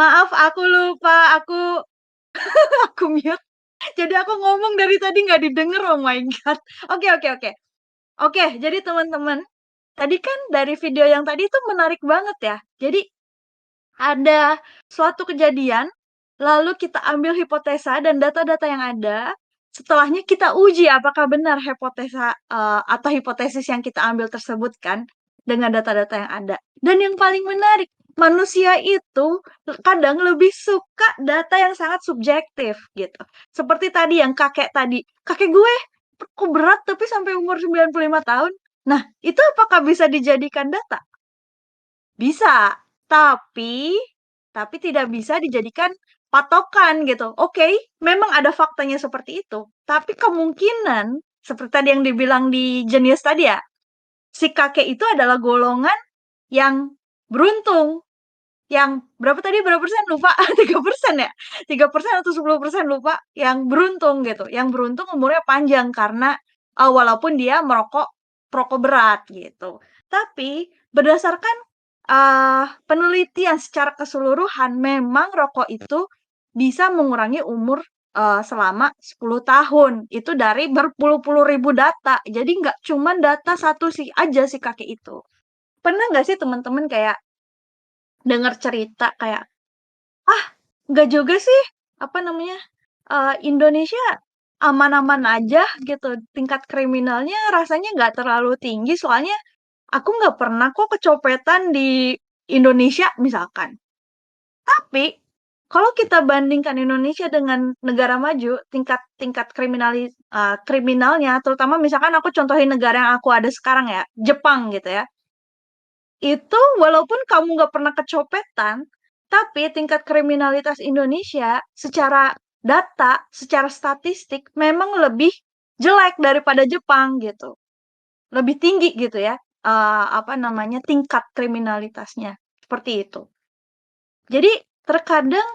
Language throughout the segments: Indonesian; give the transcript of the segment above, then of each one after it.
Maaf, aku lupa, aku mute. Jadi aku ngomong dari tadi nggak didengar, oh my god. Oke, oke, oke. Oke, jadi teman-teman, tadi kan dari video yang tadi tuh menarik banget ya. Jadi ada suatu kejadian, lalu kita ambil hipotesa dan data-data yang ada, setelahnya kita uji apakah benar hipotesa atau hipotesis yang kita ambil tersebut kan dengan data-data yang ada. Dan yang paling menarik, manusia itu kadang lebih suka data yang sangat subjektif gitu. Seperti tadi yang kakek tadi. Kakek gue kok berat tapi sampai umur 95 tahun. Nah, itu apakah bisa dijadikan data? Bisa, tapi tidak bisa dijadikan patokan gitu. Oke, memang ada faktanya seperti itu, tapi kemungkinan seperti tadi yang dibilang di jenius tadi ya, si kakek itu adalah golongan yang beruntung, yang berapa tadi, berapa persen lupa, 3% ya? 3% atau 10% lupa, yang beruntung gitu, yang beruntung umurnya panjang karena walaupun dia merokok perokok berat gitu. Tapi berdasarkan penelitian secara keseluruhan memang rokok itu bisa mengurangi umur selama 10 tahun. Itu dari berpuluh-puluh ribu data. Jadi nggak cuman data satu sih aja si kakek itu. Pernah nggak sih teman-teman kayak dengar cerita kayak, ah, nggak juga sih, apa namanya, Indonesia aman-aman aja gitu, tingkat kriminalnya rasanya nggak terlalu tinggi, soalnya aku nggak pernah kok kecopetan di Indonesia misalkan. Tapi kalau kita bandingkan Indonesia dengan negara maju, tingkat tingkat kriminalnya, terutama misalkan aku contohin negara yang aku ada sekarang ya, Jepang gitu ya. Itu walaupun kamu nggak pernah kecopetan, tapi tingkat kriminalitas Indonesia secara data, secara statistik memang lebih jelek daripada Jepang gitu. Lebih tinggi gitu ya, apa namanya, tingkat kriminalitasnya, seperti itu. Jadi terkadang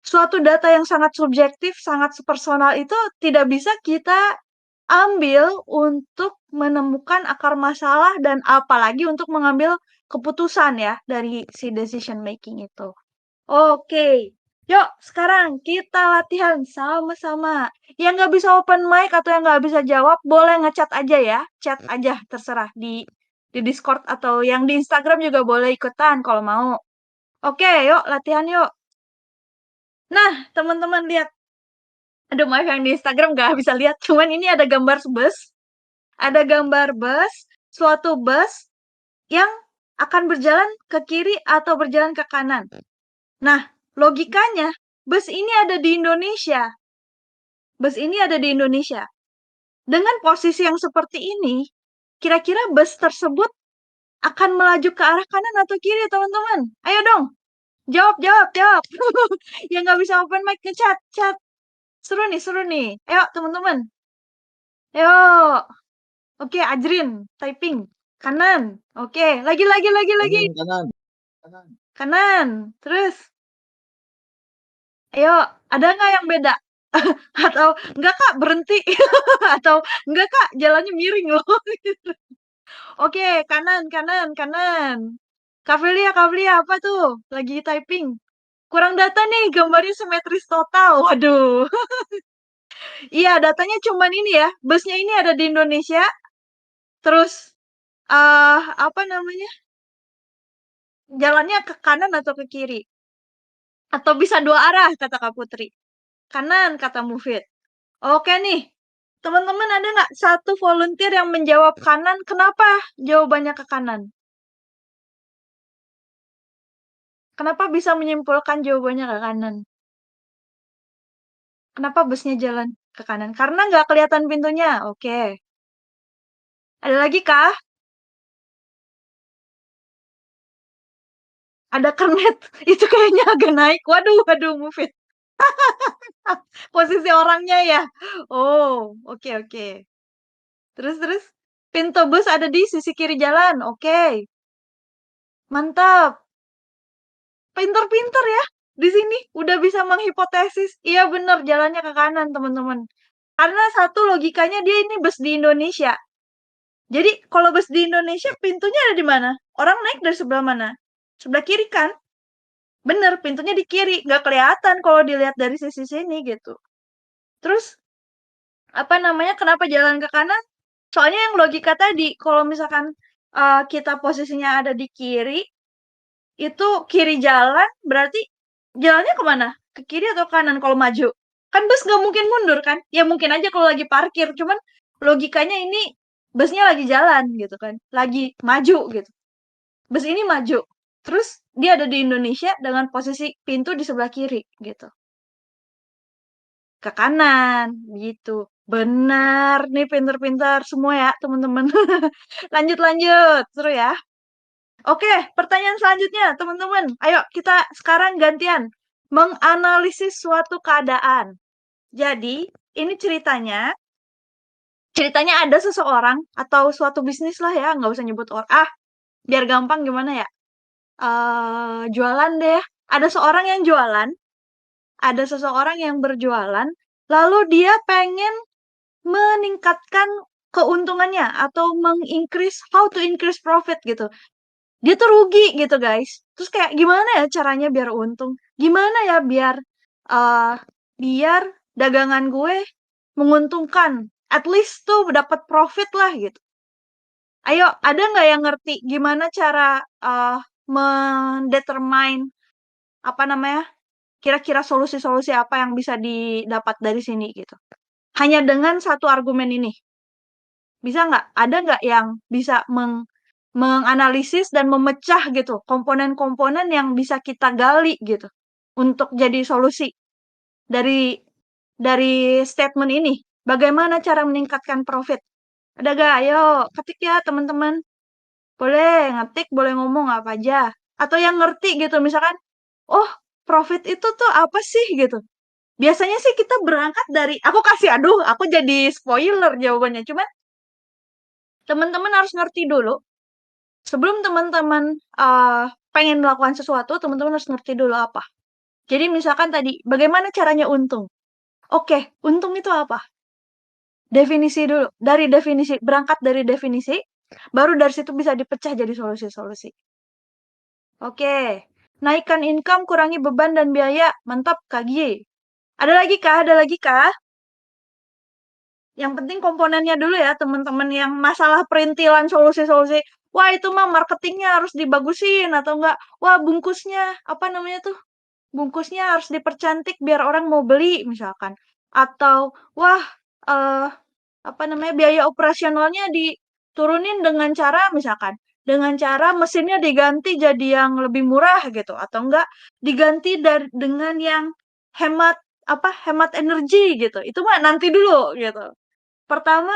suatu data yang sangat subjektif, sangat personal itu tidak bisa kita ambil untuk menemukan akar masalah dan apalagi untuk mengambil keputusan ya dari si decision making itu. Oke, yuk sekarang kita latihan sama-sama. Yang nggak bisa open mic atau yang nggak bisa jawab, boleh ngechat aja ya. Chat aja, terserah di Discord atau yang di Instagram juga boleh ikutan kalau mau. Oke, yuk latihan yuk. Nah, teman-teman lihat. Aduh, maaf yang di Instagram nggak bisa lihat. Cuman ini ada gambar bus. Ada gambar bus, suatu bus yang akan berjalan ke kiri atau berjalan ke kanan. Nah, logikanya, bus ini ada di Indonesia. Bus ini ada di Indonesia. Dengan posisi yang seperti ini, kira-kira bus tersebut akan melaju ke arah kanan atau kiri, teman-teman? Ayo dong, jawab, jawab, jawab. Yang nggak bisa open mic, nge-chat, chat. Seru nih, seru nih. Ayo, teman-teman. Ayo. Oke, Ajrin, typing. Kanan. Oke, lagi. Kanan, kanan, kanan. Kanan. Terus, ayo, ada nggak yang beda? Atau, enggak Kak, berhenti. Atau, enggak Kak, jalannya miring loh. Oke, kanan. Kak Velia, apa tuh? Lagi typing. Kurang data nih, gambarnya simetris total. Waduh. Iya, datanya cuman ini ya. Busnya ini ada di Indonesia. Terus, apa namanya? Jalannya ke kanan atau ke kiri? Atau bisa dua arah, kata Kak Putri. Kanan, kata Mufid. Oke nih, teman-teman ada nggak satu volunteer yang menjawab kanan? Kenapa jawabannya ke kanan? Kenapa bisa menyimpulkan jawabannya ke kanan? Kenapa busnya jalan ke kanan? Karena nggak kelihatan pintunya. Oke. Ada lagi kah? Ada kernet. Itu kayaknya agak naik. Waduh, Mufid. Posisi orangnya ya. Oh, oke. Terus. Pintu bus ada di sisi kiri jalan. Oke. Mantap. Pinter-pinter ya. Di sini udah bisa menghipotesis. Iya bener, jalannya ke kanan, teman-teman. Karena satu logikanya dia ini bus di Indonesia. Jadi kalau bus di Indonesia pintunya ada di mana? Orang naik dari sebelah mana? Sebelah kiri kan? Bener, pintunya di kiri, nggak kelihatan kalau dilihat dari sisi sini gitu. Terus apa namanya? Kenapa jalan ke kanan? Soalnya yang logika tadi, kalau misalkan kita posisinya ada di kiri, itu kiri jalan berarti jalannya kemana? Ke kiri atau kanan kalau maju? Kan bus nggak mungkin mundur kan? Ya mungkin aja kalau lagi parkir, cuman logikanya ini busnya lagi jalan gitu kan, lagi maju gitu. Bus ini maju, terus dia ada di Indonesia dengan posisi pintu di sebelah kiri gitu, ke kanan gitu. Benar, nih pinter-pinter semua ya teman-teman. Lanjut lanjut, seru ya. Oke, pertanyaan selanjutnya, teman-teman. Ayo, kita sekarang gantian. Menganalisis suatu keadaan. Jadi, ini ceritanya ada seseorang atau suatu bisnis lah ya, nggak usah nyebut orang. Ah, biar gampang gimana ya? Jualan deh. Ada seorang yang jualan, ada seseorang yang berjualan, lalu dia pengen meningkatkan keuntungannya atau how to increase profit gitu. Dia tuh rugi gitu guys. Terus kayak gimana ya caranya biar untung? Gimana ya uh, biar dagangan gue menguntungkan? At least tuh dapat profit lah gitu. Ayo, ada nggak yang ngerti gimana cara mendetermine apa namanya? Kira-kira solusi-solusi apa yang bisa didapat dari sini gitu? Hanya dengan satu argumen ini. Bisa nggak? Ada nggak yang bisa menganalisis dan memecah gitu komponen-komponen yang bisa kita gali gitu untuk jadi solusi dari statement ini? Bagaimana cara meningkatkan profit? Ada gak? Ayo, ketik ya teman-teman. Boleh ngetik, boleh ngomong apa aja. Atau yang ngerti gitu, misalkan, oh profit itu tuh apa sih gitu. Biasanya sih kita berangkat dari, aduh, aku jadi spoiler jawabannya. Cuman teman-teman harus ngerti dulu. Sebelum teman-teman pengen melakukan sesuatu, teman-teman harus ngerti dulu apa. Jadi misalkan tadi, bagaimana caranya untung? Oke, untung itu apa? Definisi dulu. Berangkat dari definisi, baru dari situ bisa dipecah jadi solusi-solusi. Oke, naikkan income, kurangi beban dan biaya. Mantap, Kak Gie. Ada lagi kah? Ada lagi kah? Yang penting komponennya dulu ya, teman-teman yang masalah perintilan solusi-solusi. Wah, itu mah marketingnya harus dibagusin atau enggak. Wah, bungkusnya, apa namanya tuh? Bungkusnya harus dipercantik biar orang mau beli, misalkan. Atau, wah, eh, apa namanya, biaya operasionalnya diturunin dengan cara, misalkan, dengan cara mesinnya diganti jadi yang lebih murah gitu. Atau enggak, diganti dengan yang hemat, hemat energi gitu. Itu mah nanti dulu gitu. Pertama,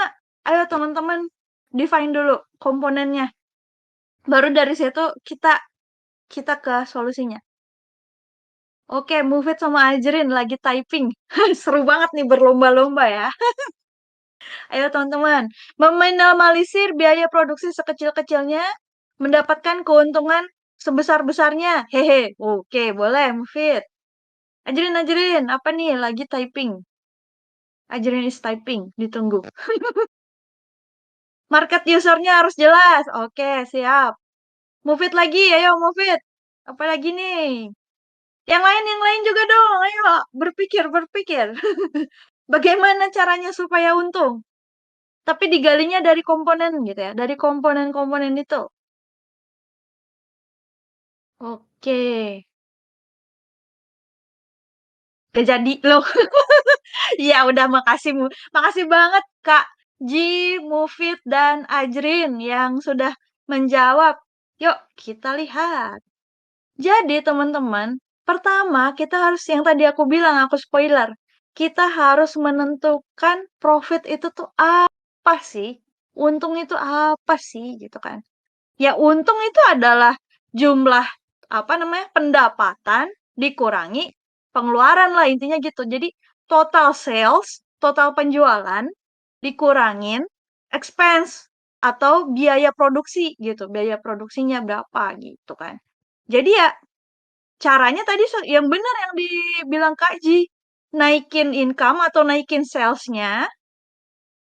ayo teman-teman define dulu komponennya. Baru dari situ kita kita ke solusinya. Oke, Mufid sama Ajrin lagi typing. Seru banget nih berlomba-lomba ya. Ayo teman-teman, meminimalisir biaya produksi sekecil-kecilnya, mendapatkan keuntungan sebesar-besarnya. Hehe. Oke, boleh Mufid. Ajrin, apa nih? Lagi typing. Ajrin is typing, ditunggu. Market usernya harus jelas. Oke, siap. Move it lagi, ayo move it. Apa lagi nih? Yang lain juga dong. Ayo, berpikir. Bagaimana caranya supaya untung? Tapi digalinya dari komponen gitu ya, dari komponen-komponen itu. Oke, gak jadi loh. Iya, udah makasih banget Kak Ji, Mufid dan Ajrin yang sudah menjawab. Yuk, kita lihat. Jadi teman-teman, pertama kita harus yang tadi aku bilang, aku spoiler. Kita harus menentukan profit itu tuh apa sih? Untung itu apa sih gitu kan? Ya untung itu adalah jumlah apa namanya? Pendapatan dikurangi pengeluaran lah intinya gitu. Jadi total sales, total penjualan dikurangin expense atau biaya produksi gitu. Biaya produksinya berapa gitu kan. Jadi ya caranya tadi yang benar yang dibilang Kak Ji. Naikin income atau naikin salesnya,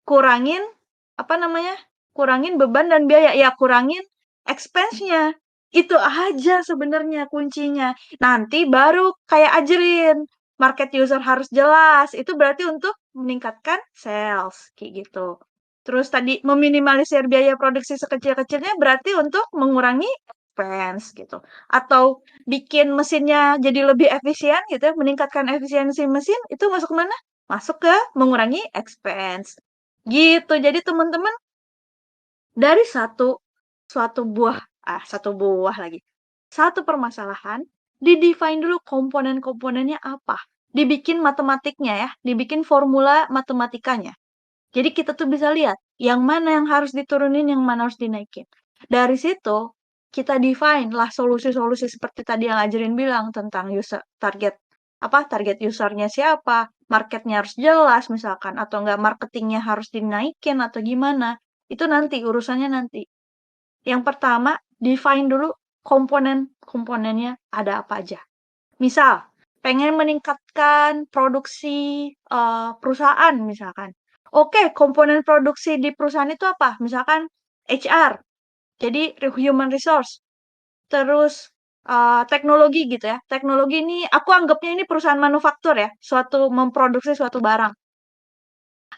kurangin, apa namanya, kurangin beban dan biaya. Ya, kurangin expense-nya. Itu aja sebenarnya kuncinya. Nanti baru kayak ajarin, market user harus jelas. Itu berarti untuk meningkatkan sales, kayak gitu. Terus tadi meminimalisir biaya produksi sekecil-kecilnya berarti untuk mengurangi expense gitu. Atau bikin mesinnya jadi lebih efisien gitu ya, meningkatkan efisiensi mesin, itu masuk mana? Masuk ke mengurangi expense. Gitu. Jadi teman-teman dari satu buah lagi. Satu permasalahan, di-define dulu komponen-komponennya apa. Dibikin matematiknya ya, dibikin formula matematikanya. Jadi kita tuh bisa lihat yang mana yang harus diturunin, yang mana harus dinaikin. Dari situ kita define lah solusi-solusi seperti tadi yang Ajarin bilang tentang user target target usernya siapa, marketnya harus jelas misalkan, atau enggak marketingnya harus dinaikin atau gimana. Itu nanti urusannya nanti. Yang pertama, define dulu komponen-komponennya ada apa aja. Misal, pengen meningkatkan produksi perusahaan misalkan. Oke, komponen produksi di perusahaan itu apa? Misalkan HR, jadi human resource. Terus teknologi gitu ya. Teknologi ini aku anggapnya ini perusahaan manufaktur ya, suatu memproduksi suatu barang.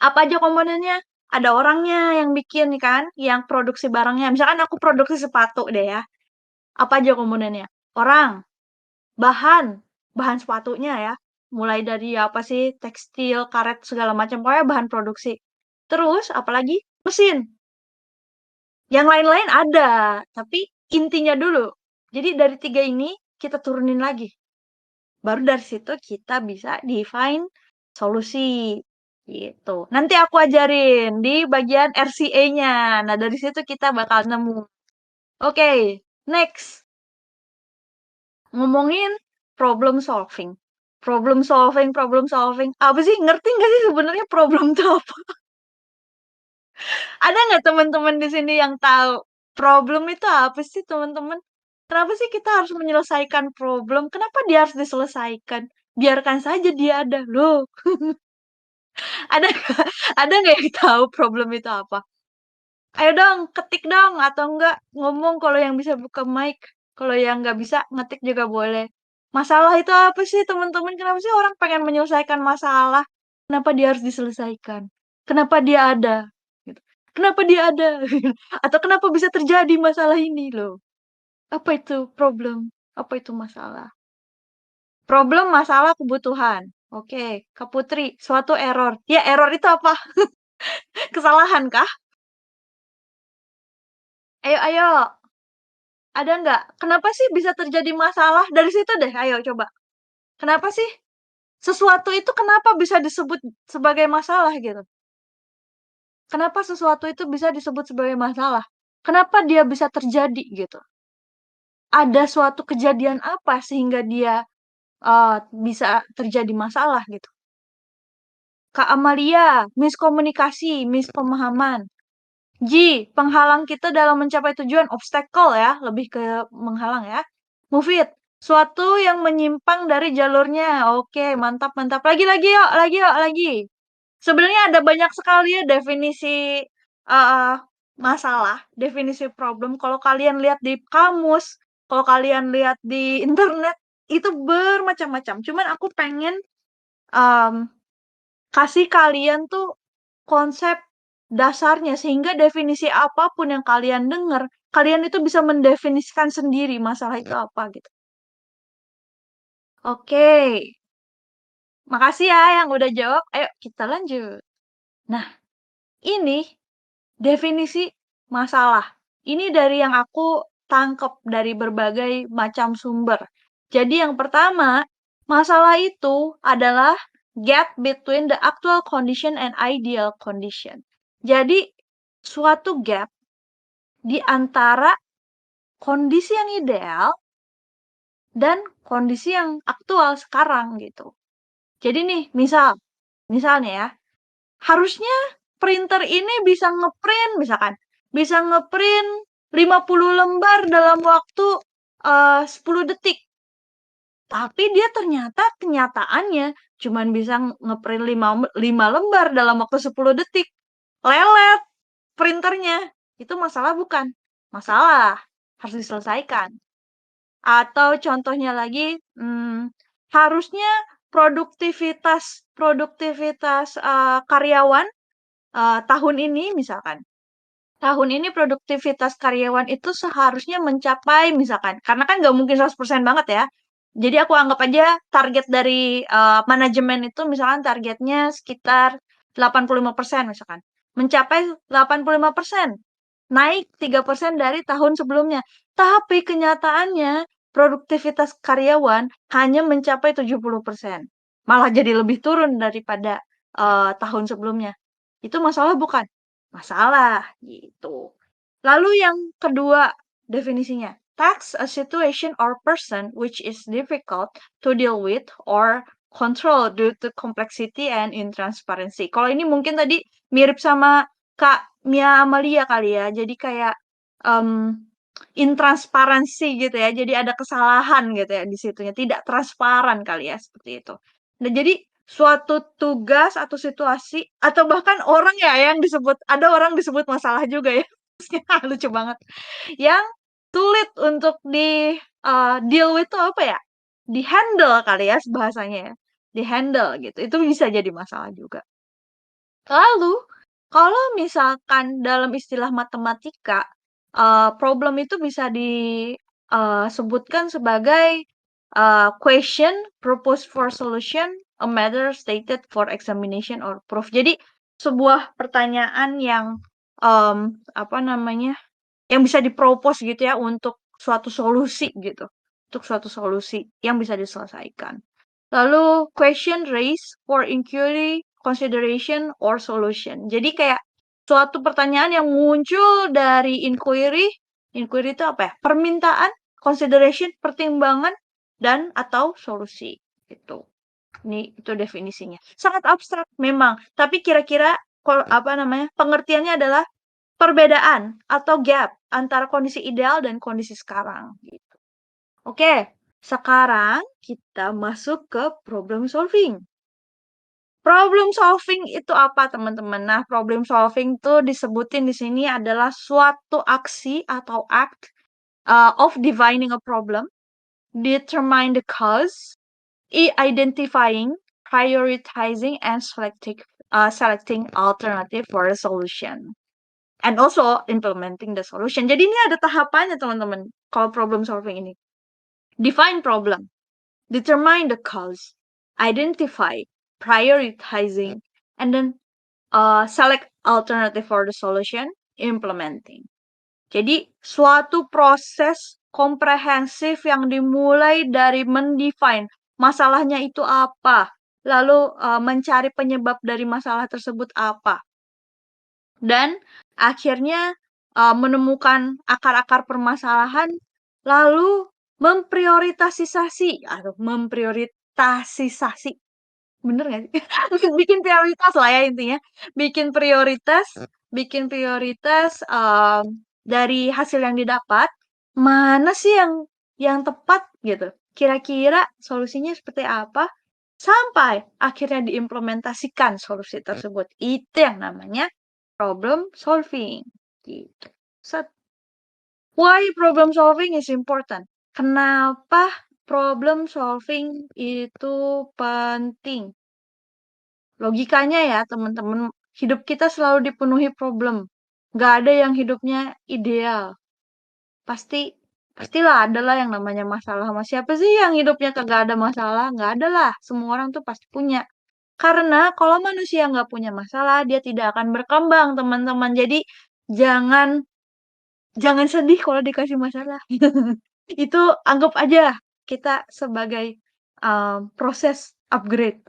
Apa aja komponennya? Ada orangnya yang bikin kan, yang produksi barangnya. Misalkan aku produksi sepatu deh ya. Apa aja komponennya? Orang, bahan, bahan sepatunya ya. Mulai dari apa sih, tekstil, karet, segala macam. Pokoknya bahan produksi. Terus, apalagi? Mesin. Yang lain-lain ada, tapi intinya dulu. Jadi dari tiga ini, kita turunin lagi. Baru dari situ kita bisa define solusi. Gitu. Nanti aku ajarin di bagian RCA-nya. Nah, dari situ kita bakal nemu. Oke, next. Ngomongin problem solving. Problem solving. Apa sih? Ngerti nggak sih sebenarnya problem itu apa? Ada nggak teman-teman di sini yang tahu problem itu apa sih, teman-teman? Kenapa sih kita harus menyelesaikan problem? Kenapa dia harus diselesaikan? Biarkan saja dia ada. Loh, ada nggak? Ada nggak yang tahu problem itu apa? Ayo dong, ketik dong, atau enggak ngomong kalau yang bisa buka mic. Kalau yang nggak bisa, ngetik juga boleh. Masalah itu apa sih, teman-teman? Kenapa sih orang pengen menyelesaikan masalah? Kenapa dia harus diselesaikan? Kenapa dia ada? Gitu. Kenapa dia ada? Atau kenapa bisa terjadi masalah ini loh? Apa itu problem? Apa itu masalah? Problem, masalah, kebutuhan. Oke, Kak Putri, suatu error. Ya, error itu apa? Kesalahan kah? Ayo, ayo. Ada nggak? Kenapa sih bisa terjadi masalah? Dari situ deh, ayo coba. Kenapa sih sesuatu itu kenapa bisa disebut sebagai masalah gitu? Kenapa sesuatu itu bisa disebut sebagai masalah? Kenapa dia bisa terjadi gitu? Ada suatu kejadian apa sehingga dia bisa terjadi masalah gitu? Kak Amalia, miskomunikasi, mispemahaman. G, penghalang kita dalam mencapai tujuan, obstacle ya, lebih ke menghalang ya. Move it, suatu yang menyimpang dari jalurnya. Oke, mantap, mantap. Lagi yuk, lagi yuk, lagi. Sebenarnya ada banyak sekali ya definisi uh, masalah, definisi problem. Kalau kalian lihat di kamus, kalau kalian lihat di internet, itu bermacam-macam. Cuman aku pengen um, kasih kalian tuh konsep dasarnya sehingga definisi apapun yang kalian dengar, kalian itu bisa mendefinisikan sendiri masalah itu apa gitu. Oke, makasih ya yang udah jawab. Ayo kita lanjut. Nah, ini definisi masalah. Ini dari yang aku tangkep dari berbagai macam sumber. Jadi yang pertama, masalah itu adalah gap between the actual condition and ideal condition. Jadi suatu gap di antara kondisi yang ideal dan kondisi yang aktual sekarang gitu. Jadi nih, misalnya ya, harusnya printer ini bisa ngeprint misalkan, bisa ngeprint 50 lembar dalam waktu 10 detik. Tapi dia ternyata kenyataannya cuman bisa ngeprint 5 lembar dalam waktu 10 detik. Lelet printernya. Itu masalah bukan? Masalah. harus diselesaikan. Atau contohnya lagi, harusnya produktivitas produktivitas, karyawan, tahun ini misalkan, tahun ini produktivitas karyawan itu seharusnya mencapai misalkan, karena kan nggak mungkin 100% banget ya. Jadi aku anggap aja target dari, manajemen itu misalkan targetnya sekitar 85% misalkan. Mencapai 85%, naik 3% dari tahun sebelumnya. Tapi kenyataannya produktivitas karyawan hanya mencapai 70%. Malah jadi lebih turun daripada, tahun sebelumnya. Itu masalah bukan? Masalah, gitu. Lalu yang kedua definisinya, task a situation or person which is difficult to deal with or control due to complexity and intransparency. Kalau ini mungkin tadi mirip sama Kak Mia Amalia kali ya. Jadi kayak intransparansi gitu ya. Jadi ada kesalahan gitu ya di situnya, tidak transparan kali ya seperti itu. Nah, jadi suatu tugas atau situasi atau bahkan orang ya yang disebut ada orang disebut masalah juga ya. Lucu banget. Yang sulit untuk deal with tuh apa ya? Di-handle kali ya bahasanya ya. Di-handle gitu. Itu bisa jadi masalah juga. Lalu, kalau misalkan dalam istilah matematika, problem itu bisa disebutkan sebagai question proposed for solution, a matter stated for examination or proof. Jadi sebuah pertanyaan yang apa namanya, yang bisa dipropose gitu ya untuk suatu solusi gitu, untuk suatu solusi yang bisa diselesaikan. Lalu question raised for inquiry, consideration, or solution. Jadi kayak suatu pertanyaan yang muncul dari inquiry, inquiry itu apa ya? Permintaan, consideration, pertimbangan, dan atau solusi. Gitu. Ini itu definisinya. Sangat abstrak memang, tapi kira-kira kalau apa namanya? Pengertiannya adalah perbedaan atau gap antara kondisi ideal dan kondisi sekarang gitu. Oke, sekarang kita masuk ke problem solving. Problem solving itu apa, teman-teman? Nah, problem solving tuh disebutin di sini adalah suatu aksi atau act of divining a problem, determine the cause, identifying, prioritizing, and selecting alternative for a solution. And also implementing the solution. Jadi ini ada tahapannya, teman-teman, kalau problem solving ini. Define problem, determine the cause, identify, prioritizing, and then select alternative for the solution, implementing. Jadi suatu proses komprehensif yang dimulai dari mendefine masalahnya itu apa, lalu mencari penyebab dari masalah tersebut apa, dan akhirnya menemukan akar-akar permasalahan, lalu memprioritasisasi atau memprioritasisasi, bener nggak sih? Bikin prioritas lah ya intinya, bikin prioritas dari hasil yang didapat, mana sih yang tepat gitu. Kira-kira solusinya seperti apa, sampai akhirnya diimplementasikan solusi tersebut. Itu yang namanya problem solving gitu. Set. Why problem solving is important? Kenapa problem solving itu penting? Logikanya ya, teman-teman, hidup kita selalu dipenuhi problem. Nggak ada yang hidupnya ideal. Pastilah adalah yang namanya masalah. Mas siapa sih yang hidupnya kagak ada masalah? Nggak ada lah. Semua orang tuh pasti punya. Karena kalau manusia nggak punya masalah, dia tidak akan berkembang, teman-teman. Jadi jangan jangan sedih kalau dikasih masalah. Itu anggap aja kita sebagai proses upgrade.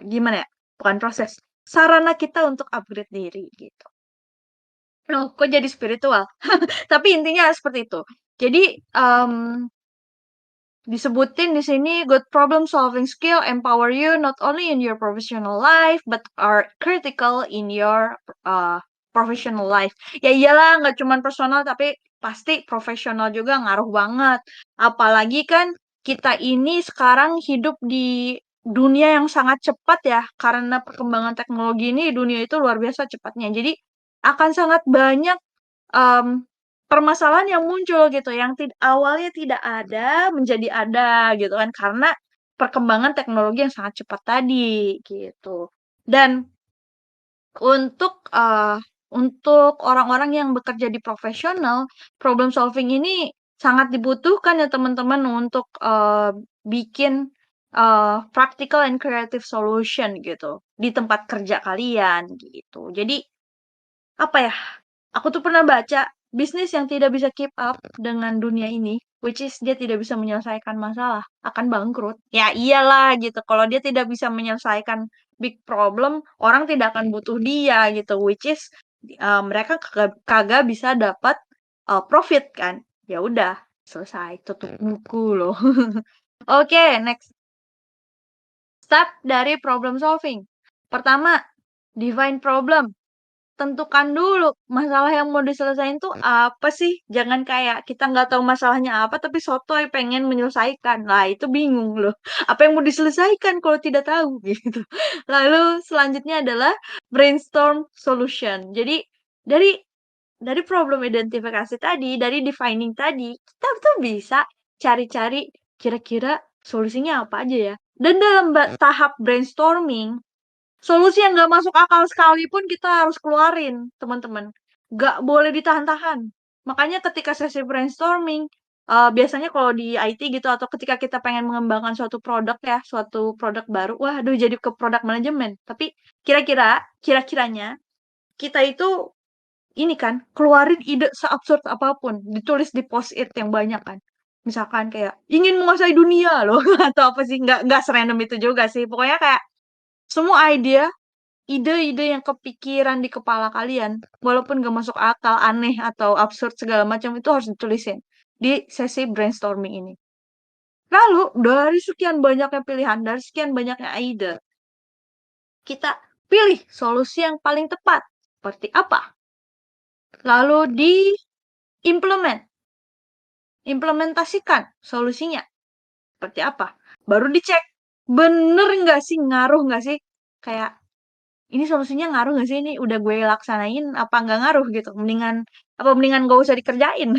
Gimana ya? Bukan proses. Sarana kita untuk upgrade diri gitu. Loh, kok jadi spiritual? Tapi intinya seperti itu. Jadi disebutin di sini good problem solving skill empower you not only in your professional life but are critical in your professional life. Ya iyalah nggak cuma personal tapi pasti profesional juga ngaruh banget. Apalagi kan kita ini sekarang hidup di dunia yang sangat cepat ya karena perkembangan teknologi ini dunia itu luar biasa cepatnya. Jadi akan sangat banyak em, permasalahan yang muncul gitu, yang awalnya tidak ada menjadi ada gitu kan, karena perkembangan teknologi yang sangat cepat tadi gitu. Dan untuk orang-orang yang bekerja di profesional, problem solving ini sangat dibutuhkan ya teman-teman untuk bikin practical and creative solution gitu di tempat kerja kalian gitu. Jadi apa ya? Aku tuh pernah baca bisnis yang tidak bisa keep up dengan dunia ini, which is dia tidak bisa menyelesaikan masalah, akan bangkrut. Ya iyalah gitu. Kalau dia tidak bisa menyelesaikan big problem, orang tidak akan butuh dia gitu, which is mereka kagak bisa dapat profit kan. Ya udah, selesai, tutup buku loh. Oke, next. Step dari problem solving. Pertama, define problem. Tentukan dulu masalah yang mau diselesain tuh apa sih? Jangan kayak kita nggak tahu masalahnya apa tapi sotoy pengen menyelesaikan. Lah itu bingung loh. Apa yang mau diselesaikan kalau tidak tahu gitu. Lalu selanjutnya adalah brainstorm solution. Jadi dari problem identifikasi tadi, dari defining tadi, kita tuh bisa cari-cari kira-kira solusinya apa aja ya. Dan dalam tahap brainstorming, solusi yang nggak masuk akal sekalipun kita harus keluarin, teman-teman. Nggak boleh ditahan-tahan. Makanya ketika sesi brainstorming, biasanya kalau di IT gitu atau ketika kita pengen mengembangkan suatu produk ya, suatu produk baru, wah aduh jadi ke product management. Tapi kira-kiranya kita itu ini kan keluarin ide seabsurd apapun, ditulis di post-it yang banyak kan. Misalkan kayak ingin menguasai dunia loh atau apa sih, nggak serandom itu juga sih. Pokoknya kayak semua ide-ide yang kepikiran di kepala kalian, walaupun gak masuk akal, aneh, atau absurd segala macam, itu harus ditulisin di sesi brainstorming ini. Lalu, dari sekian banyaknya pilihan, dari sekian banyaknya ide, kita pilih solusi yang paling tepat. Seperti apa? Lalu implementasikan solusinya. Seperti apa? Baru dicek, bener nggak sih, ngaruh nggak sih? Kayak ini solusinya ngaruh nggak sih, ini udah gue laksanain apa nggak ngaruh gitu, mendingan gak usah dikerjain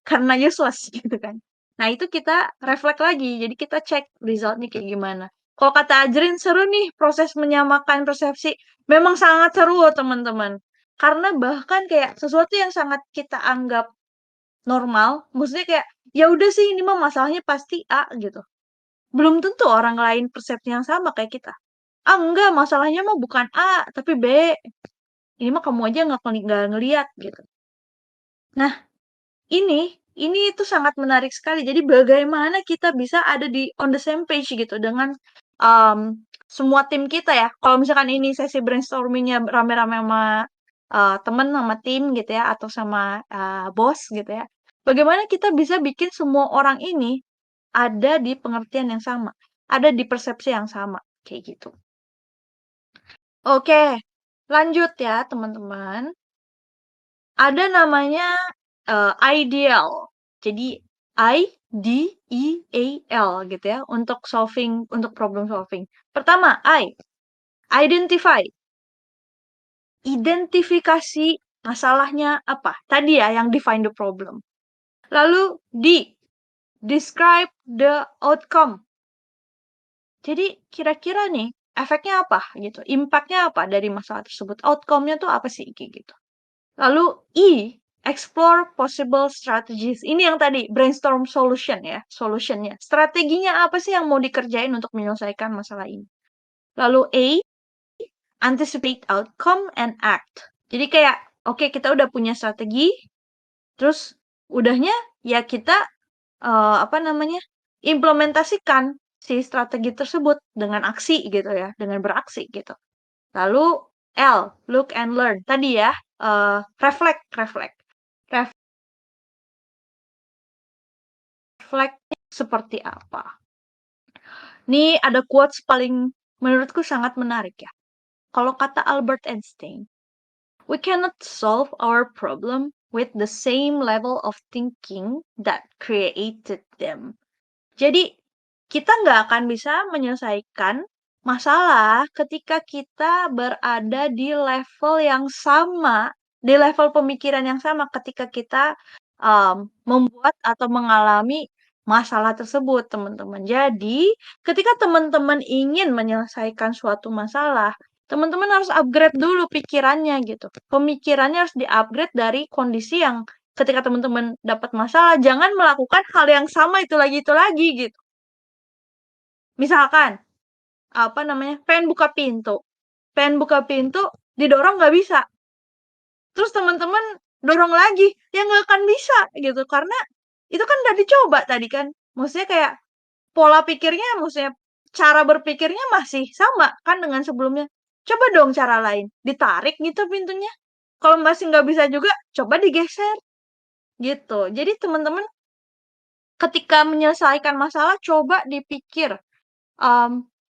karena useless gitu kan. Nah itu kita reflect lagi, jadi kita cek resultnya kayak gimana. Kalau kata Ajrin seru nih proses menyamakan persepsi, memang sangat seru loh teman-teman, karena bahkan kayak sesuatu yang sangat kita anggap normal, maksudnya kayak ya udah sih ini mah masalahnya pasti A gitu, belum tentu orang lain persepsi yang sama kayak kita. Ah enggak, masalahnya mah bukan A, tapi B. Ini mah kamu aja nggak ngeliat gitu. Nah, ini itu sangat menarik sekali. Jadi bagaimana kita bisa ada di on the same page gitu dengan semua tim kita ya. Kalau misalkan ini sesi brainstormingnya rame-rame sama temen, sama tim gitu ya, atau sama bos gitu ya. Bagaimana kita bisa bikin semua orang ini ada di pengertian yang sama, ada di persepsi yang sama, kayak gitu. Oke, lanjut ya teman-teman. Ada namanya ideal. Jadi IDEAL gitu ya untuk problem solving. Pertama, identify. Identifikasi masalahnya apa? Tadi ya yang define the problem. Lalu describe the outcome. Jadi kira-kira nih efeknya apa gitu, impactnya apa dari masalah tersebut, outcome-nya tuh apa sih kayak gitu. Lalu explore possible strategies. Ini yang tadi brainstorm solution ya, solutionnya. Strateginya apa sih yang mau dikerjain untuk menyelesaikan masalah ini. Lalu anticipate outcome and act. Jadi kayak oke, kita udah punya strategi, terus udahnya ya kita implementasikan si strategi tersebut dengan aksi gitu ya, dengan beraksi gitu. Lalu look and learn. Tadi ya, reflect. Reflect seperti apa. Ini ada quotes paling menurutku sangat menarik ya. Kalau kata Albert Einstein, we cannot solve our problem with the same level of thinking that created them. Jadi, kita nggak akan bisa menyelesaikan masalah ketika kita berada di level yang sama, di level pemikiran yang sama ketika kita membuat atau mengalami masalah tersebut, teman-teman. Jadi, ketika teman-teman ingin menyelesaikan suatu masalah, teman-teman harus upgrade dulu pikirannya gitu. Pemikirannya harus di-upgrade dari kondisi yang ketika teman-teman dapat masalah, jangan melakukan hal yang sama itu lagi gitu. Misalkan, apa namanya, pengen buka pintu, didorong nggak bisa. Terus teman-teman dorong lagi, ya nggak akan bisa gitu. Karena itu kan udah dicoba tadi kan. Maksudnya kayak pola pikirnya, maksudnya cara berpikirnya masih sama kan dengan sebelumnya. Coba dong cara lain, ditarik gitu pintunya. Kalau masih nggak bisa juga, coba digeser gitu. Jadi teman-teman ketika menyelesaikan masalah, coba dipikir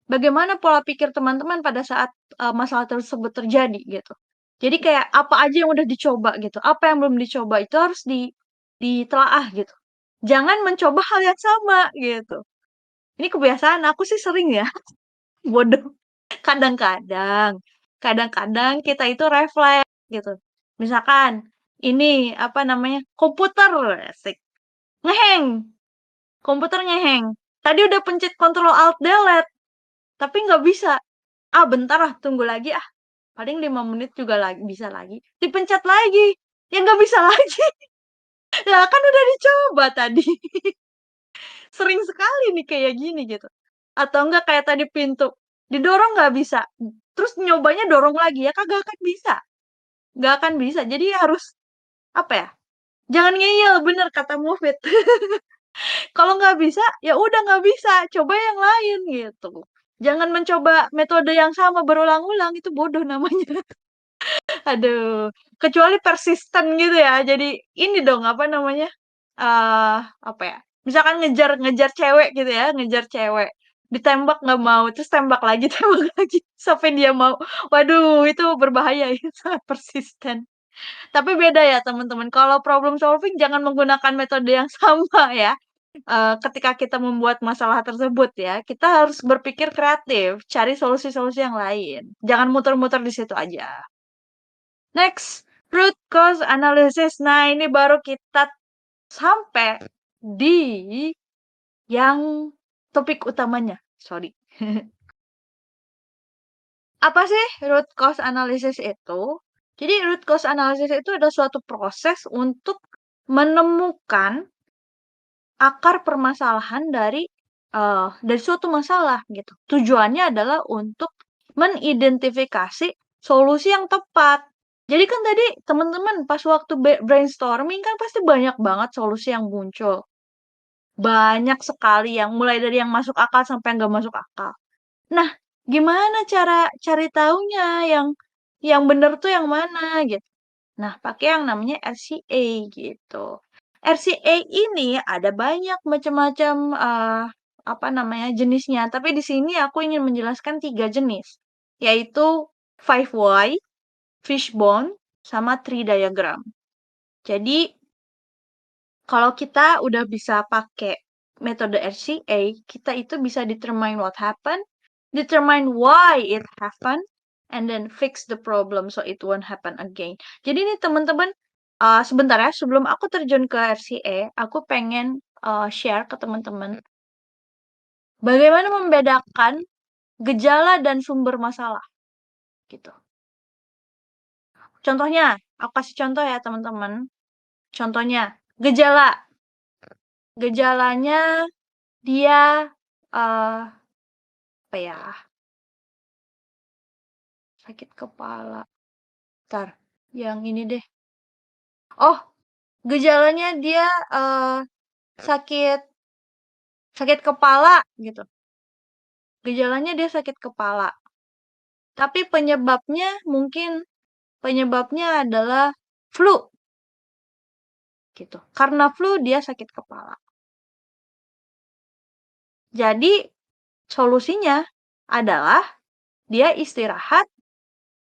bagaimana pola pikir teman-teman pada saat masalah tersebut terjadi gitu. Jadi kayak apa aja yang udah dicoba gitu, apa yang belum dicoba itu harus ditelaah gitu. Jangan mencoba hal yang sama gitu. Ini kebiasaan aku sih sering ya, bodoh. Kadang-kadang kita itu refleks gitu. Misalkan ini apa namanya? Komputer asik. Ngeheng, komputer ngeheng. Tadi udah pencet Ctrl Alt Delete, tapi nggak bisa. Ah, bentar ah, tunggu lagi ah. Paling 5 menit juga lagi bisa lagi. Dipencet lagi. Ya nggak bisa lagi. Lah kan udah dicoba tadi. Sering sekali nih kayak gini gitu. Atau enggak kayak tadi pintu. Didorong nggak bisa. Terus nyobanya dorong lagi ya kagak akan bisa. Nggak akan bisa. Jadi harus apa ya? Jangan ngeyel bener kata Mufid. Kalau nggak bisa, ya udah nggak bisa. Coba yang lain gitu. Jangan mencoba metode yang sama berulang-ulang. Itu bodoh namanya. Aduh, kecuali persisten gitu ya. Jadi ini dong apa namanya? Apa ya? Misalkan ngejar-ngejar cewek gitu ya, ngejar cewek. Ditembak nggak mau, terus tembak lagi, tembak lagi sampai dia mau. Waduh, itu berbahaya ya, sangat persisten. Tapi beda ya teman-teman. Kalau problem solving jangan menggunakan metode yang sama ya. Ketika kita membuat masalah tersebut ya, kita harus berpikir kreatif, cari solusi-solusi yang lain. Jangan muter-muter di situ aja. Next, root cause analysis. Nah, ini baru kita sampai di yang topik utamanya. Sorry. Apa sih root cause analysis itu? Jadi root cause analysis itu adalah suatu proses untuk menemukan akar permasalahan dari suatu masalah gitu. Tujuannya adalah untuk mengidentifikasi solusi yang tepat. Jadi kan tadi teman-teman pas waktu brainstorming kan pasti banyak banget solusi yang muncul. Banyak sekali yang mulai dari yang masuk akal sampai nggak masuk akal. Nah, gimana cara cari taunya yang bener tuh yang mana gitu. Nah, pakai yang namanya RCA gitu. RCA ini ada banyak macam-macam apa namanya jenisnya, tapi di sini aku ingin menjelaskan 3 jenis, yaitu 5 why, fishbone, sama tree diagram. Jadi, kalau kita udah bisa pakai metode RCA, kita itu bisa determine what happened, determine why it happened, and then fix the problem so it won't happen again. Jadi nih teman-teman, sebentar ya, sebelum aku terjun ke RCA, aku pengen share ke teman-teman bagaimana membedakan gejala dan sumber masalah gitu. Contohnya, aku kasih contoh ya teman-teman. Contohnya, gejala. Gejalanya dia eh apa ya? Sakit kepala. Bentar, yang ini deh. Oh, gejalanya dia eh sakit sakit kepala gitu. Gejalanya dia sakit kepala. Tapi penyebabnya adalah flu gitu. Karena flu dia sakit kepala. Jadi solusinya adalah dia istirahat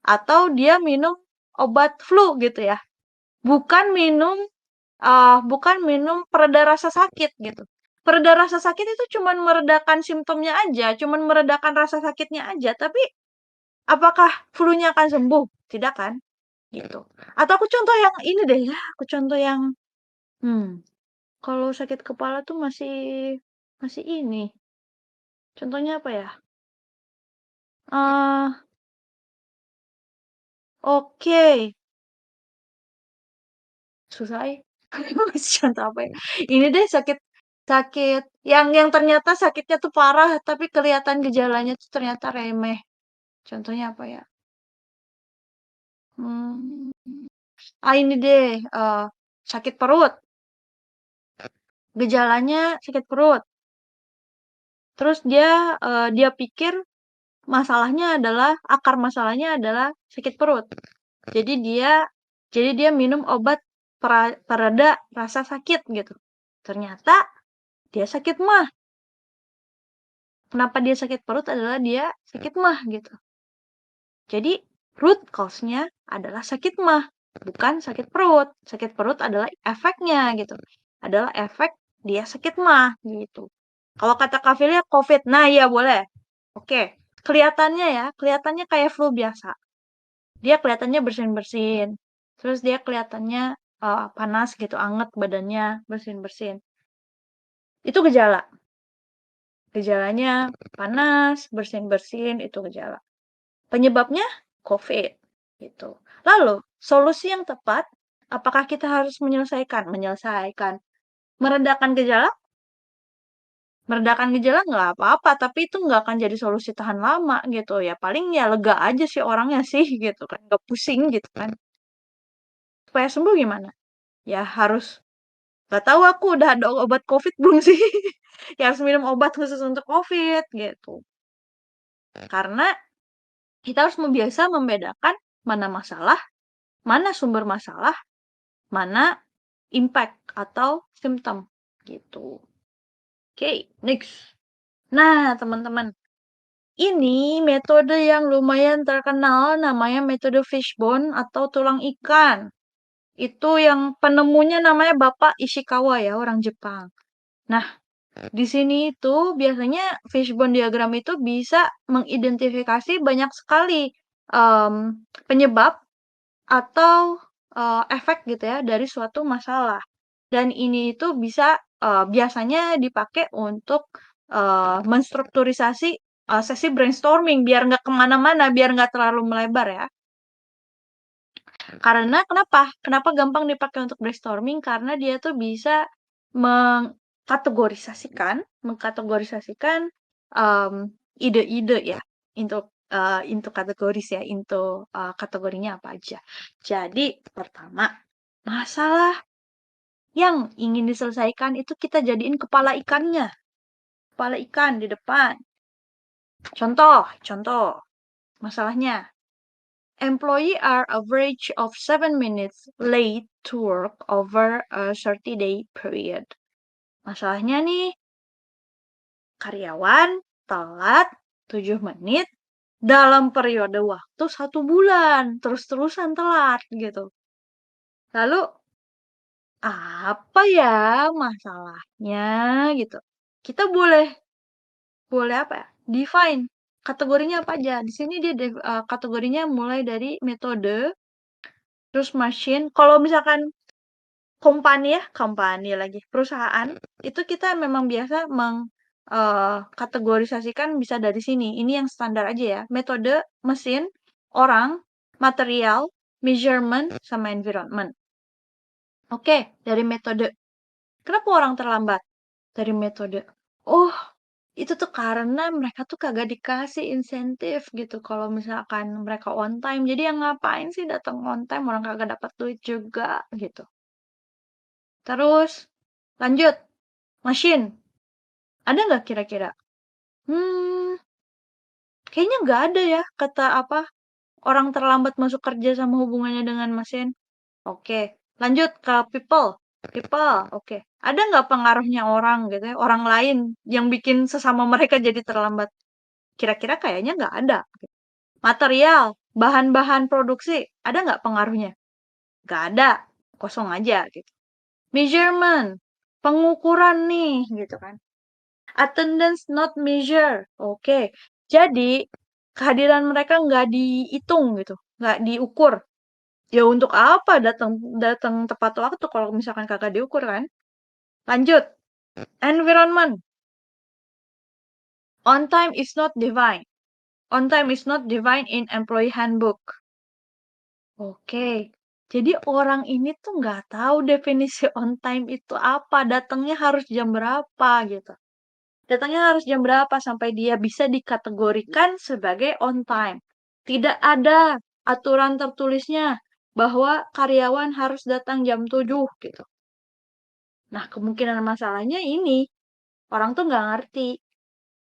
atau dia minum obat flu gitu ya. Bukan minum pereda rasa sakit gitu. Pereda rasa sakit itu cuman meredakan simptomnya aja, cuman meredakan rasa sakitnya aja, tapi apakah flu-nya akan sembuh? Tidak kan? Gitu. Atau aku contoh yang ini deh ya, aku contoh yang Kalau sakit kepala tuh masih ini. Contohnya apa ya? Eh, oke. Susah ya. Masih contoh apa ya? Ini deh sakit sakit yang ternyata sakitnya tuh parah tapi kelihatan gejalanya tuh ternyata remeh. Contohnya apa ya? Hmm, ini deh sakit perut. Gejalanya sakit perut. Terus dia pikir akar masalahnya adalah sakit perut. Jadi dia minum obat pereda rasa sakit gitu. Ternyata dia sakit mah. Kenapa dia sakit perut adalah dia sakit mah gitu. Jadi root cause-nya adalah sakit mah, bukan sakit perut. Sakit perut adalah efeknya gitu. Adalah efek dia sakit mah gitu. Kalau kata Kak Filia COVID. Nah, iya boleh. Oke. Kelihatannya kayak flu biasa. Dia kelihatannya bersin-bersin. Terus dia kelihatannya panas gitu, anget badannya, bersin-bersin. Itu gejala. Gejalanya panas, bersin-bersin, itu gejala. Penyebabnya COVID gitu. Lalu, solusi yang tepat, apakah kita harus menyelesaikan, meredakan gejala? Meredakan gejala nggak apa-apa, tapi itu nggak akan jadi solusi tahan lama gitu ya. Paling ya lega aja sih orangnya sih gitu kan, nggak pusing gitu kan. Supaya sembuh gimana? Ya harus, nggak tahu aku udah ada obat COVID belum sih? Ya harus minum obat khusus untuk COVID gitu. Karena kita harus membedakan mana masalah, mana sumber masalah, mana impact atau symptom gitu. Oke, next. Nah, teman-teman, ini metode yang lumayan terkenal namanya metode fishbone atau tulang ikan. Itu yang penemunya namanya Bapak Ishikawa ya, orang Jepang. Nah, di sini itu biasanya fishbone diagram itu bisa mengidentifikasi banyak sekali penyebab atau efek gitu ya dari suatu masalah. Dan ini itu biasanya dipakai untuk menstrukturisasi sesi brainstorming biar nggak kemana-mana, biar nggak terlalu melebar ya. Karena Kenapa gampang dipakai untuk brainstorming? Karena dia tuh bisa mengkategorisasikan ide-ide ya untuk kategoris ya, kategorinya apa aja. Jadi pertama, masalah yang ingin diselesaikan itu kita jadiin kepala ikannya. Kepala ikan di depan. Contoh masalahnya. Employee are average of 7 minutes late to work over a 30-day period. Masalahnya nih, karyawan telat 7 menit dalam periode waktu 1 bulan. Terus-terusan telat gitu. Lalu, apa ya masalahnya gitu. Kita boleh apa ya? Define kategorinya apa aja. Di sini dia kategorinya mulai dari metode, terus machine. Kalau misalkan company lagi, perusahaan, itu kita memang biasa kategorisasikan bisa dari sini. Ini yang standar aja ya. Metode, mesin, orang, material, measurement, sama environment. Oke, dari metode. Kenapa orang terlambat? Dari metode. Oh, itu tuh karena mereka tuh kagak dikasih insentif gitu kalau misalkan mereka on time. Jadi yang ngapain sih datang on time orang kagak dapat duit juga gitu. Terus lanjut, machine. Ada nggak kira-kira? Hmm, kayaknya nggak ada ya kata apa orang terlambat masuk kerja sama hubungannya dengan mesin. Oke, lanjut ke people. People, oke. Ada nggak pengaruhnya orang gitu ya, orang lain yang bikin sesama mereka jadi terlambat? Kira-kira kayaknya nggak ada. Material, bahan-bahan produksi, ada nggak pengaruhnya? Nggak ada, kosong aja gitu. Measurement, pengukuran nih gitu kan. Attendance not measure, oke. Jadi kehadiran mereka nggak dihitung gitu, nggak diukur. Ya untuk apa datang datang tepat waktu kalau misalkan kagak diukur kan? Lanjut, environment. On time is not divine. On time is not divine in employee handbook. Oke, jadi orang ini tuh nggak tahu definisi on time itu apa, datangnya harus jam berapa gitu. Datangnya harus jam berapa sampai dia bisa dikategorikan sebagai on time. Tidak ada aturan tertulisnya bahwa karyawan harus datang jam 7 gitu. Nah, kemungkinan masalahnya ini, orang tuh nggak ngerti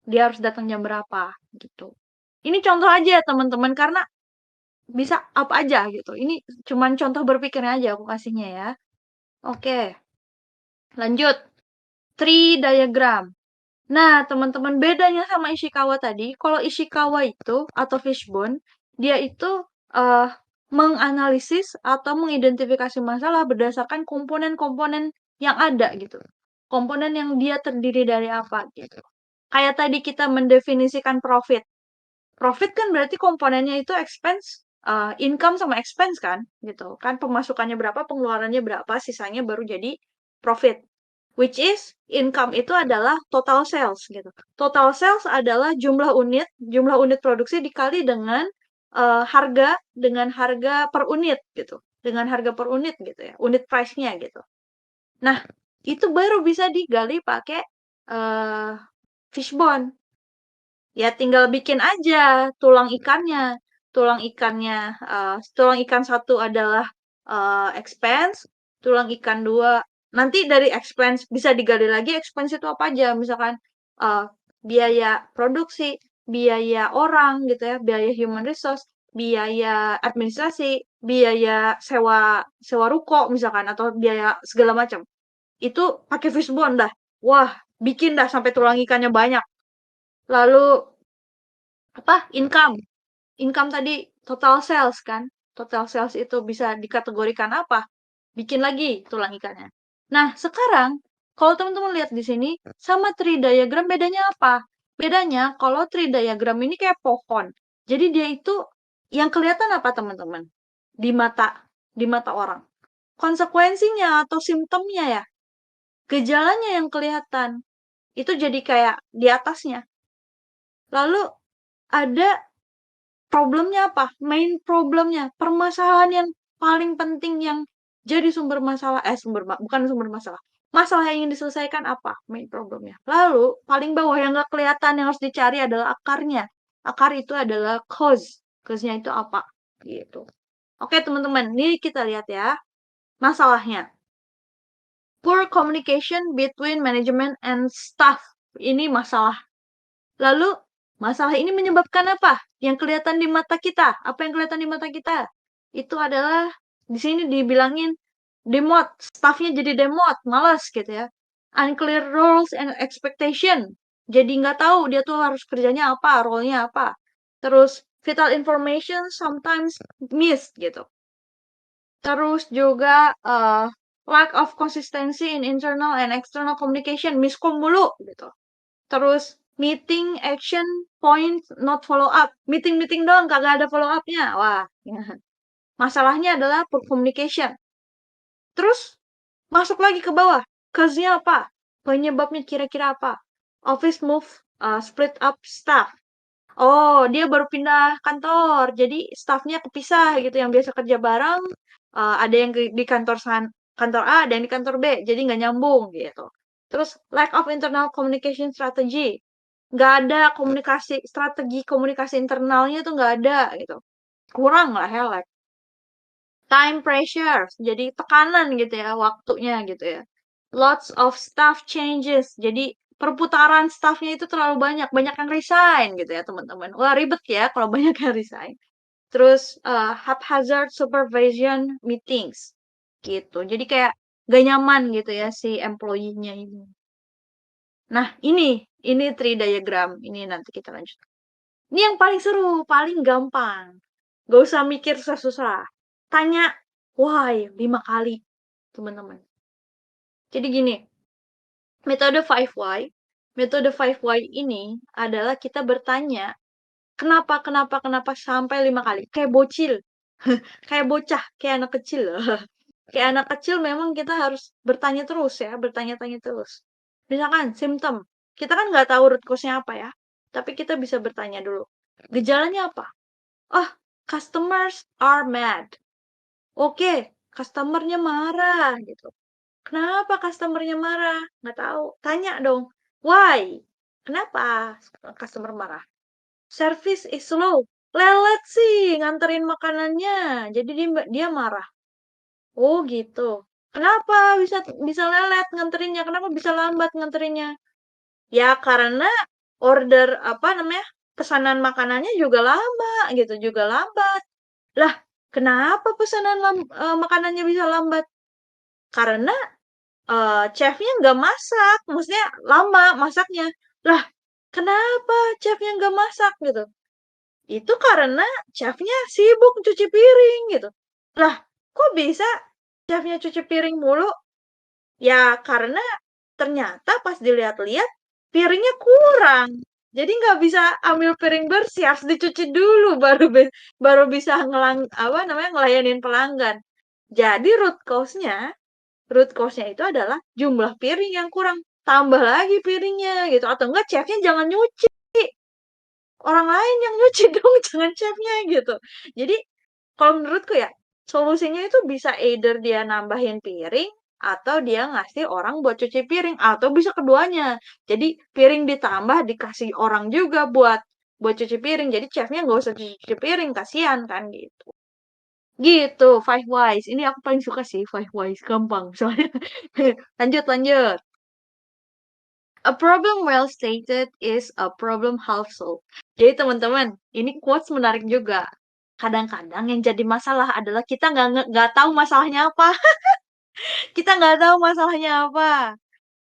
dia harus datang jam berapa gitu. Ini contoh aja teman-teman karena bisa apa aja gitu. Ini cuman contoh berpikirnya aja aku kasihnya ya. Oke, lanjut. Tree diagram. Nah, teman-teman bedanya sama Ishikawa tadi, kalau Ishikawa itu atau Fishbone, dia itu eh, menganalisis atau mengidentifikasi masalah berdasarkan komponen-komponen yang ada gitu. Komponen yang dia terdiri dari apa gitu. Kayak tadi kita mendefinisikan profit. Profit kan berarti komponennya itu expense, income sama expense kan, gitu. Kan pemasukannya berapa, pengeluarannya berapa, sisanya baru jadi profit. Which is income itu adalah total sales gitu. Total sales adalah jumlah unit produksi dikali dengan harga per unit gitu. Dengan harga per unit gitu ya, unit price-nya gitu. Nah, itu baru bisa digali pakai uh, fishbone. Ya tinggal bikin aja tulang ikannya. Tulang ikan satu adalah expense, tulang ikan dua. Nanti dari expense bisa digali lagi expense itu apa aja. Misalkan eh, biaya produksi, biaya orang gitu ya, biaya human resource, biaya administrasi, biaya sewa sewa ruko misalkan atau biaya segala macam. Itu pakai fishbone dah. Wah, bikin dah sampai tulang ikannya banyak. Lalu apa income income tadi total sales kan total sales itu bisa dikategorikan apa bikin lagi tulang ikannya. Nah sekarang kalau teman-teman lihat di sini sama tree diagram bedanya apa? Bedanya kalau tree diagram ini kayak pohon, jadi dia itu yang kelihatan apa teman-teman di mata orang, konsekuensinya atau simptomnya ya, gejalanya yang kelihatan itu jadi kayak di atasnya. Lalu ada problemnya apa? Main problemnya, permasalahan yang paling penting yang jadi sumber masalah, bukan sumber masalah. Masalah yang ingin diselesaikan apa? Main problemnya. Lalu, paling bawah yang nggak kelihatan yang harus dicari adalah akarnya. Akar itu adalah cause. Cause-nya itu apa? Gitu. Oke, teman-teman. Ini kita lihat ya. Masalahnya. Poor communication between management and staff. Ini masalah. Lalu, masalah ini menyebabkan apa? Yang kelihatan di mata kita. Apa yang kelihatan di mata kita? Itu adalah, di sini dibilangin, demot. Staffnya jadi demot, malas gitu ya. Unclear roles and expectation. Jadi nggak tahu dia tuh harus kerjanya apa, role-nya apa. Terus, vital information sometimes missed gitu. Terus juga lack of consistency in internal and external communication, miskom mulu gitu. Terus meeting action point not follow up. Meeting-meeting doang kagak ada follow up-nya. Wah, masalahnya adalah poor communication. Terus masuk lagi ke bawah. Cause-nya apa? Penyebabnya kira-kira apa? Office move, split up staff. Oh, dia baru pindah kantor. Jadi staffnya kepisah gitu. Yang biasa kerja bareng, ada yang di kantor A, ada yang di kantor B. Jadi nggak nyambung gitu. Terus lack of internal communication strategy. Nggak ada strategi komunikasi internalnya tuh nggak ada gitu. Kurang lah ya, like. Time pressure, jadi tekanan gitu ya, waktunya gitu ya. Lots of staff changes, jadi perputaran staffnya itu terlalu banyak, banyak yang resign gitu ya teman-teman. Wah ribet ya kalau banyak yang resign. Terus haphazard supervision meetings gitu, jadi kayak gak nyaman gitu ya si employee-nya ini. Nah ini tree diagram, ini nanti kita lanjut. Ini yang paling seru, paling gampang. Gak usah mikir susah-susah. Tanya why 5 kali, teman-teman. Jadi gini, metode 5 why. Metode 5 why ini adalah kita bertanya, kenapa sampai 5 kali. Kayak bocil. Kayak bocah, kayak anak kecil. Kayak anak kecil memang kita harus bertanya terus ya, bertanya-tanya terus. Misalkan simptom, kita kan nggak tahu root cause-nya apa ya, tapi kita bisa bertanya dulu. Gejalanya apa? Oh, customers are mad. Oke, customernya marah gitu. Kenapa customernya marah? Nggak tahu. Tanya dong. Why? Kenapa customer marah? Service is slow. Lelet sih nganterin makanannya. Jadi dia marah. Oh gitu. Kenapa bisa bisa lelet nganterinnya? Kenapa bisa lambat nganterinnya? Ya karena order apa namanya? Pesanan makanannya juga lama gitu, juga lambat. Lah, kenapa pesanan makanannya bisa lambat? Karena chefnya nggak masak, maksudnya lama masaknya. Lah, kenapa chefnya nggak masak gitu? Itu karena chefnya sibuk cuci piring gitu. Lah, kok bisa chefnya cuci piring mulu? Ya karena ternyata pas dilihat-lihat piringnya kurang. Jadi nggak bisa ambil piring bersih, harus dicuci dulu baru bisa apa namanya ngelayanin pelanggan. Jadi root cause-nya itu adalah jumlah piring yang kurang. Tambah lagi piringnya gitu. Atau enggak chefnya jangan nyuci. Orang lain yang nyuci dong, jangan chefnya gitu. Jadi kalau menurutku ya, solusinya itu bisa either dia nambahin piring, atau dia ngasih orang buat cuci piring, atau bisa keduanya. Jadi piring ditambah dikasih orang juga buat cuci piring. Jadi chefnya nggak usah cuci piring, kasihan kan gitu. Gitu, Five Whys. Ini aku paling suka sih Five Whys, gampang soalnya. Lanjut, lanjut. A problem well stated is a problem half solved. Jadi teman-teman, ini quotes menarik juga. Kadang-kadang yang jadi masalah adalah kita nggak tahu masalahnya apa. Kita nggak tahu masalahnya apa.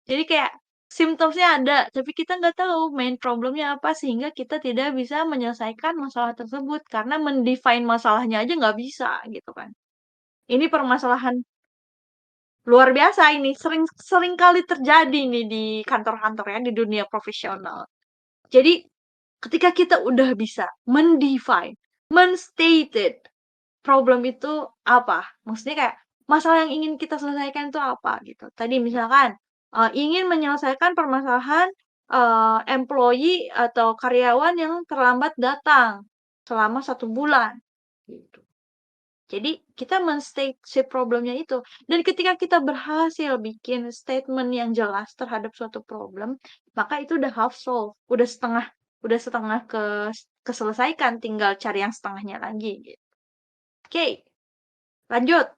Jadi kayak symptomsnya ada, tapi kita nggak tahu main problemnya apa sehingga kita tidak bisa menyelesaikan masalah tersebut karena mendefine masalahnya aja nggak bisa gitu kan. Ini permasalahan luar biasa ini, sering sering kali terjadi nih di kantor-kantor ya, di dunia profesional. Jadi ketika kita udah bisa mendefine, menstated problem itu apa? Maksudnya kayak masalah yang ingin kita selesaikan itu apa gitu. Tadi misalkan ingin menyelesaikan permasalahan employee atau karyawan yang terlambat datang selama 1 bulan. Gitu. Jadi kita menstate si problemnya itu. Dan ketika kita berhasil bikin statement yang jelas terhadap suatu problem, maka itu udah half solve, udah setengah keselesaikan, tinggal cari yang setengahnya lagi gitu. Oke, lanjut.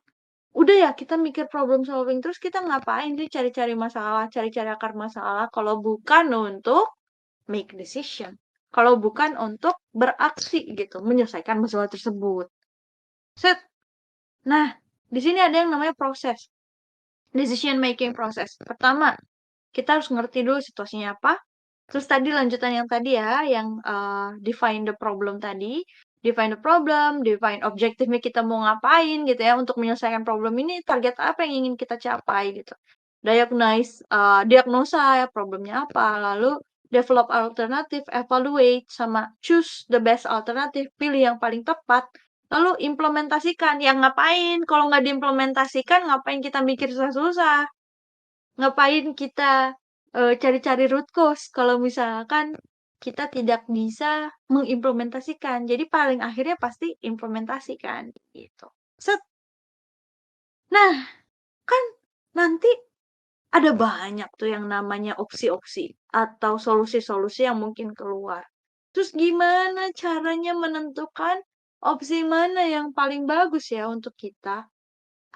Udah ya, kita mikir problem solving terus kita ngapain sih cari-cari masalah, cari-cari akar masalah kalau bukan untuk make decision. Kalau bukan untuk beraksi gitu, menyelesaikan masalah tersebut. Set. Nah, di sini ada yang namanya proses. Decision making process. Pertama, kita harus ngerti dulu situasinya apa. Terus tadi lanjutan yang tadi ya, yang define the problem tadi. Define the problem, define objektifnya kita mau ngapain gitu ya. Untuk menyelesaikan problem ini, target apa yang ingin kita capai gitu. Diagnosa ya problemnya apa. Lalu develop alternatif, evaluate, sama choose the best alternative, pilih yang paling tepat. Lalu implementasikan, yang ngapain? Kalau nggak diimplementasikan, ngapain kita mikir susah-susah? Ngapain kita cari-cari root cause kalau misalkan kita tidak bisa mengimplementasikan. Jadi paling akhirnya pasti implementasikan gitu. Set. Nah, kan nanti ada banyak tuh yang namanya opsi-opsi atau solusi-solusi yang mungkin keluar. Terus gimana caranya menentukan opsi mana yang paling bagus ya untuk kita?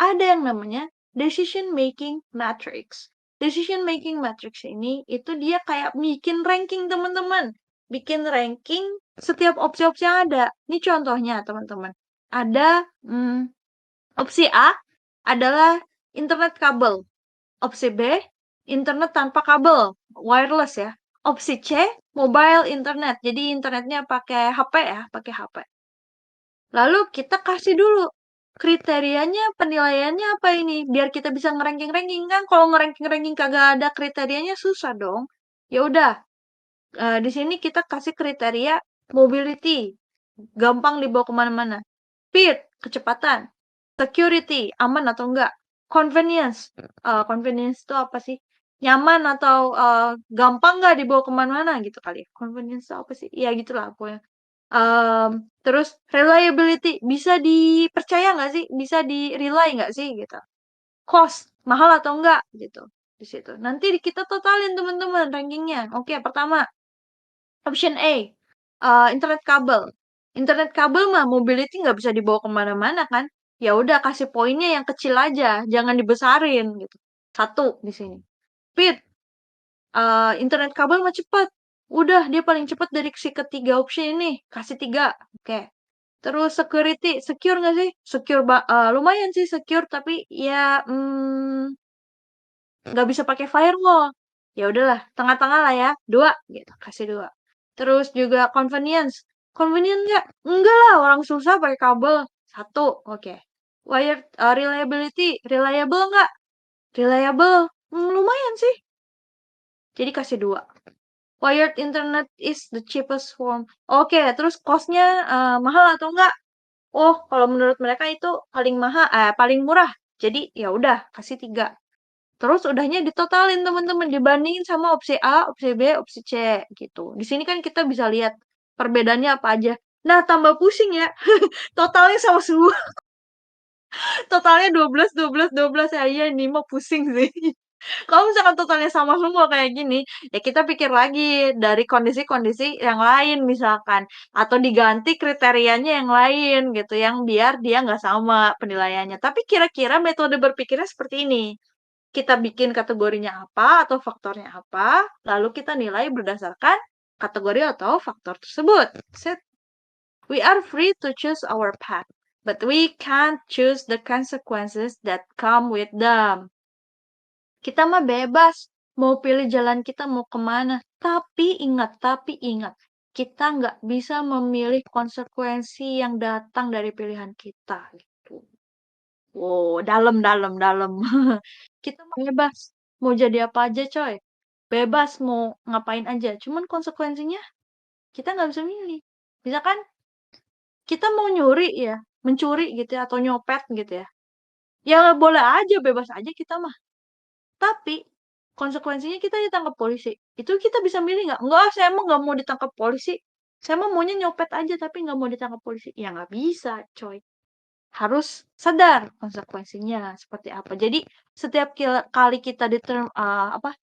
Ada yang namanya decision making matrix. Decision making matrix ini itu dia kayak bikin ranking teman-teman. Bikin ranking setiap opsi-opsi yang ada. Ini contohnya teman-teman. Ada opsi A adalah internet kabel. Opsi B, internet tanpa kabel, wireless ya. Opsi C, mobile internet. Jadi internetnya pakai HP ya, pakai HP. Lalu kita kasih dulu kriterianya, penilaiannya apa ini? Biar kita bisa ngeranking-ranking kan. Kalau ngeranking-ranking kagak ada kriterianya susah dong. Ya udah, di sini kita kasih kriteria mobility, gampang dibawa kemana-mana. Speed, kecepatan, security, aman atau enggak, convenience, convenience itu apa sih? Nyaman atau, gampang nggak dibawa ke mana-mana gitu kali ya? Convenience itu apa sih? Ya gitulah pokoknya. Terus reliability, bisa dipercaya nggak sih? Bisa di-rely nggak sih gitu? Cost, mahal atau enggak gitu, di situ. Nanti kita totalin teman-teman rankingnya. Oke, pertama, option A, internet kabel. Internet kabel mah mobility nggak bisa dibawa kemana mana kan. Ya udah kasih poinnya yang kecil aja, jangan dibesarin gitu. Satu di sini. Speed, internet kabel mah cepat. Udah dia paling cepat dari si ketiga option ini, kasih 3. Oke. Terus security, secure nggak sih? Secure, lumayan sih secure tapi ya nggak bisa pakai firewall. Ya udahlah, tengah-tengah lah ya, 2 gitu, kasih 2. Terus juga convenience. Convenient nggak? Enggak lah, orang susah pakai kabel. 1, oke. Wired, reliability, reliable nggak? Reliable, lumayan sih. Jadi kasih 2. Wired internet is the cheapest form. Oke, terus cost-nya mahal atau enggak? Oh, kalau menurut mereka itu paling mahal, paling murah. Jadi ya udah, kasih 3. Terus udahnya ditotalin teman-teman, dibandingin sama opsi A, opsi B, opsi C gitu. Di sini kan kita bisa lihat perbedaannya apa aja. Nah, tambah pusing ya. Totalnya sama semua. Totalnya 12, 12, 12. Ya iya, ini mah pusing sih. Kalau misalkan totalnya sama semua kayak gini, ya kita pikir lagi dari kondisi-kondisi yang lain misalkan. Atau diganti kriterianya yang lain gitu, yang biar dia nggak sama penilaiannya. Tapi kira-kira metode berpikirnya seperti ini. Kita bikin kategorinya apa atau faktornya apa, lalu kita nilai berdasarkan kategori atau faktor tersebut. Set. We are free to choose our path, but we can't choose the consequences that come with them. Kita mah bebas mau pilih jalan kita mau kemana. Tapi ingat, kita nggak bisa memilih konsekuensi yang datang dari pilihan kita. Gitu. Wow, dalam, dalam, dalam. Kita mah bebas. Mau jadi apa aja, coy. Bebas mau ngapain aja. Cuman konsekuensinya kita nggak bisa milih. Misalkan kita mau nyuri ya, mencuri gitu ya, atau nyopet gitu ya. Ya boleh aja, bebas aja kita mah. Tapi konsekuensinya kita ditangkap polisi. Itu kita bisa milih nggak? Nggak, saya emang nggak mau ditangkap polisi. Saya mah maunya nyopet aja tapi nggak mau ditangkap polisi. Ya nggak bisa, coy. Harus sadar konsekuensinya seperti apa. Jadi setiap kali kita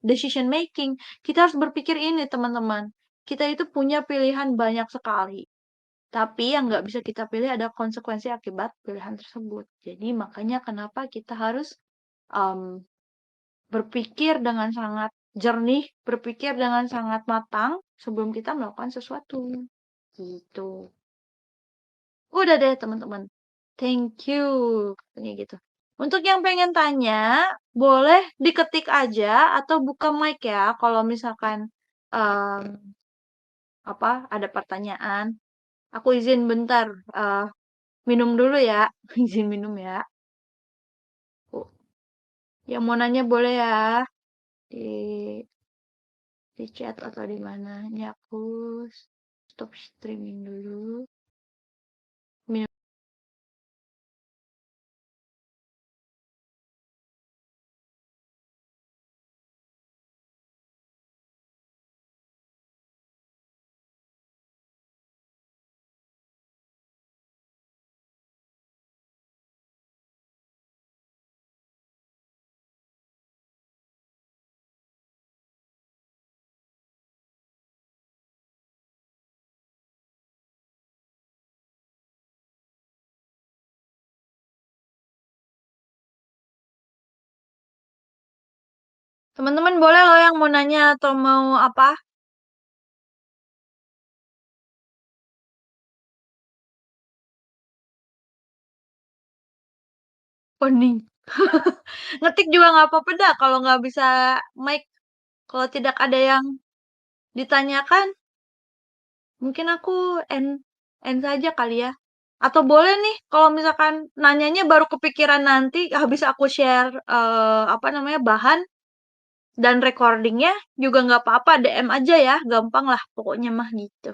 decision making, kita harus berpikir ini teman-teman. Kita itu punya pilihan banyak sekali. Tapi yang nggak bisa kita pilih ada konsekuensi akibat pilihan tersebut. Jadi makanya kenapa kita harus um, berpikir dengan sangat jernih, berpikir dengan sangat matang sebelum kita melakukan sesuatu. Gitu. Udah deh teman-teman. Thank you. Katanya gitu. Untuk yang pengen tanya, boleh diketik aja atau buka mic ya kalau misalkan em, ada pertanyaan. Aku izin bentar minum dulu ya. Izin minum ya. Oh, yang mau nanya boleh ya di di chat atau di mana. Ini aku stop streaming dulu. Minum. Teman-teman boleh loh yang mau nanya atau mau apa? Pening. Ngetik juga nggak apa-apa dah kalau nggak bisa mic. Kalau tidak ada yang ditanyakan, mungkin aku end saja kali ya. Atau boleh nih, kalau misalkan nanyanya baru kepikiran nanti, habis aku share bahan dan recordingnya juga nggak apa-apa, DM aja ya, gampang lah pokoknya mah gitu.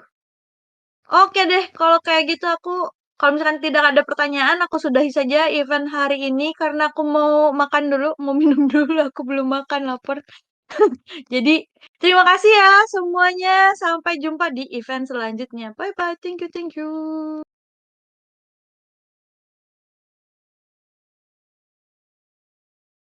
Oke deh, kalau kayak gitu aku Kalau misalkan tidak ada pertanyaan, aku sudahi saja event hari ini karena aku mau makan dulu, mau minum dulu, aku belum makan, lapar. Jadi, terima kasih ya semuanya, sampai jumpa di event selanjutnya. Bye-bye, thank you thank you.